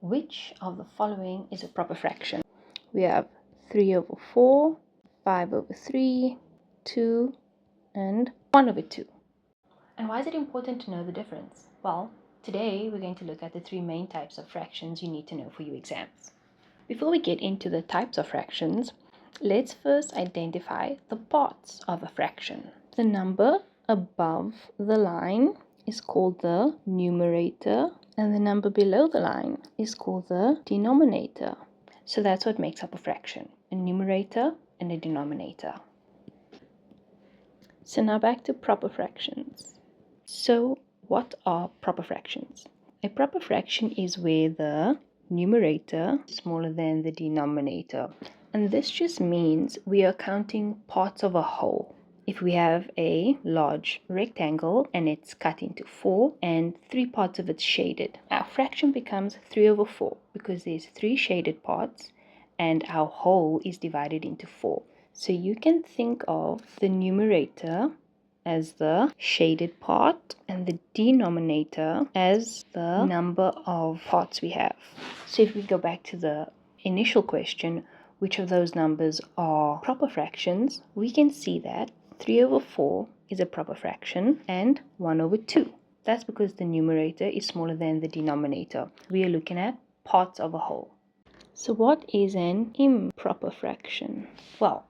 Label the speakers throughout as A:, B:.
A: which of the following is a proper fraction? We have 3 over 4, 5 over 3, 2, and 1 over 2. And why is it important to know the difference? Well, today we're going to look at the 3 main types of fractions you need to know for your exams. Before we get into the types of fractions, let's first identify the parts of a fraction. The number above the line is called the numerator, and the number below the line is called the denominator. So that's what makes up a fraction, a numerator and a denominator. So now back to proper fractions. So what are proper fractions? A proper fraction is where the numerator is smaller than the denominator. And this just means we are counting parts of a whole. If we have a large rectangle and it's cut into 4 and 3 parts of it's shaded, our fraction becomes 3 over 4 because there's 3 shaded parts and our whole is divided into 4. So you can think of the numerator as the shaded part and the denominator as the number of parts we have. So if we go back to the initial question, which of those numbers are proper fractions, we can see that 3 over 4 is a proper fraction and 1 over 2. That's because the numerator is smaller than the denominator. We are looking at parts of a whole. So what is an improper fraction? Well,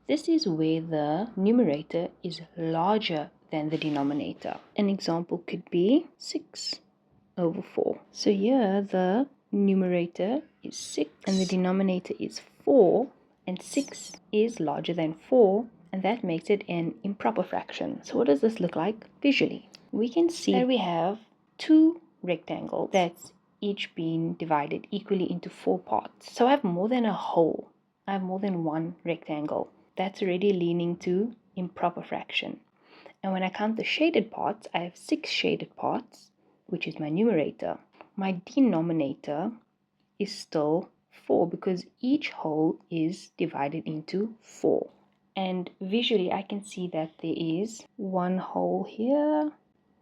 A: this is where the numerator is larger than the denominator. An example could be 6 over 4. So here the numerator is 6 and the denominator is 4, and 6 is larger than 4, and that makes it an improper fraction. So what does this look like visually? We can see that we have 2 rectangles that's each being divided equally into 4 parts. So I have more than a whole. I have more than one rectangle. That's already leaning to improper fraction. And when I count the shaded parts, I have 6 shaded parts, which is my numerator. My denominator is still 4 because each whole is divided into 4. And visually I can see that there is one whole here,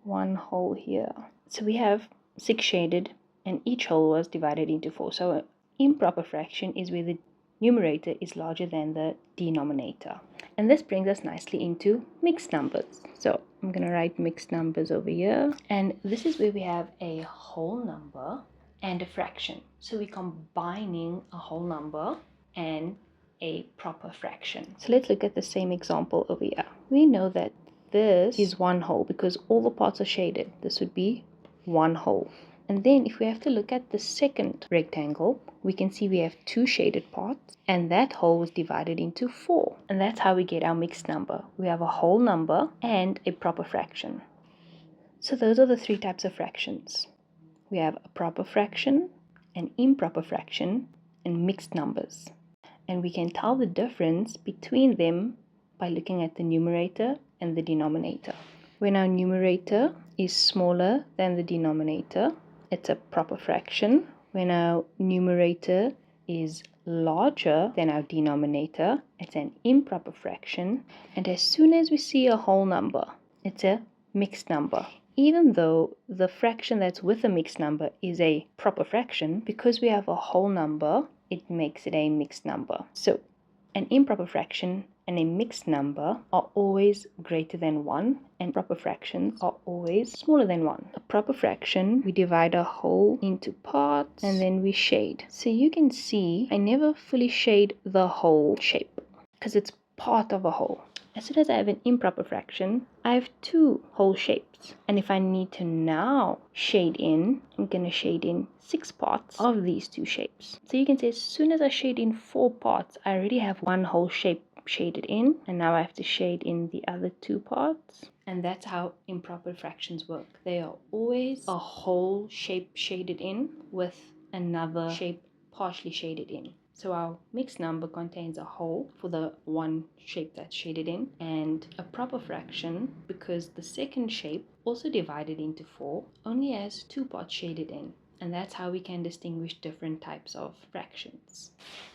A: one whole here. So we have 6 shaded and each whole was divided into 4. So an improper fraction is where the numerator is larger than the denominator. And this brings us nicely into mixed numbers. So I'm going to write mixed numbers over here. And this is where we have a whole number and a fraction. So we're combining a whole number and a proper fraction. So let's look at the same example over here. We know that this is one whole because all the parts are shaded. This would be one whole. And then if we have to look at the second rectangle, we can see we have 2 shaded parts and that whole was divided into 4. And that's how we get our mixed number. We have a whole number and a proper fraction. So those are the 3 types of fractions. We have a proper fraction, an improper fraction, and mixed numbers. And we can tell the difference between them by looking at the numerator and the denominator. When our numerator is smaller than the denominator, it's a proper fraction. When our numerator is larger than our denominator, it's an improper fraction. And as soon as we see a whole number, it's a mixed number. Even though the fraction that's with a mixed number is a proper fraction, because we have a whole number, it makes it a mixed number. So an improper fraction and a mixed number are always greater than 1, and proper fractions are always smaller than 1. A proper fraction, we divide a whole into parts and then we shade. So you can see I never fully shade the whole shape because it's part of a whole. As soon as I have an improper fraction, I have 2 whole shapes. And if I need to now shade in, I'm going to shade in 6 parts of these 2 shapes. So you can say as soon as I shade in 4 parts, I already have one whole shape shaded in, and now I have to shade in the other 2 parts. And that's how improper fractions work. They are always a whole shape shaded in with another shape partially shaded in. So our mixed number contains a whole for the one shape that's shaded in, and a proper fraction because the second shape, also divided into 4, only has 2 parts shaded in. And that's how we can distinguish different types of fractions.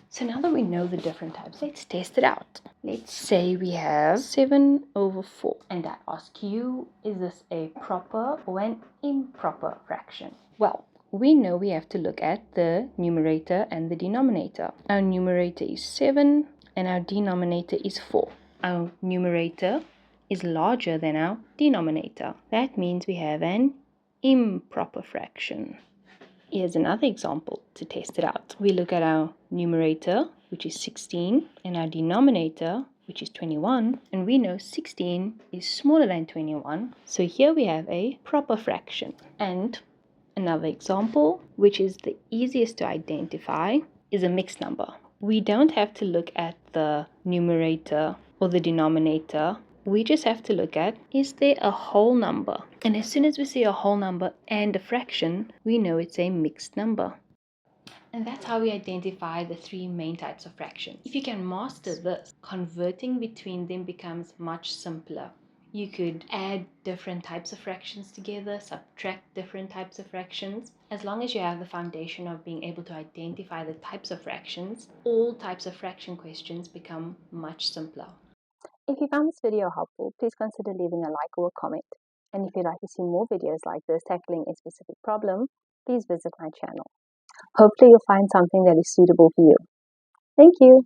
A: So now that we know the different types, let's test it out. Let's say we have 7 over 4. And I ask you, is this a proper or an improper fraction? Well, we know we have to look at the numerator and the denominator. Our numerator is 7 and our denominator is 4. Our numerator is larger than our denominator. That means we have an improper fraction. Here's another example to test it out. We look at our numerator, which is 16, and our denominator, which is 21, and we know 16 is smaller than 21, so here we have a proper fraction. And another example, which is the easiest to identify, is a mixed number. We don't have to look at the numerator or the denominator. We just have to look at, is there a whole number? And as soon as we see a whole number and a fraction, we know it's a mixed number. And that's how we identify the three main types of fractions. If you can master this, converting between them becomes much simpler. You could add different types of fractions together, subtract different types of fractions. As long as you have the foundation of being able to identify the types of fractions, all types of fraction questions become much simpler. If you found this video helpful, please consider leaving a like or a comment. And if you'd like to see more videos like this tackling a specific problem, please visit my channel. Hopefully you'll find something that is suitable for you. Thank you.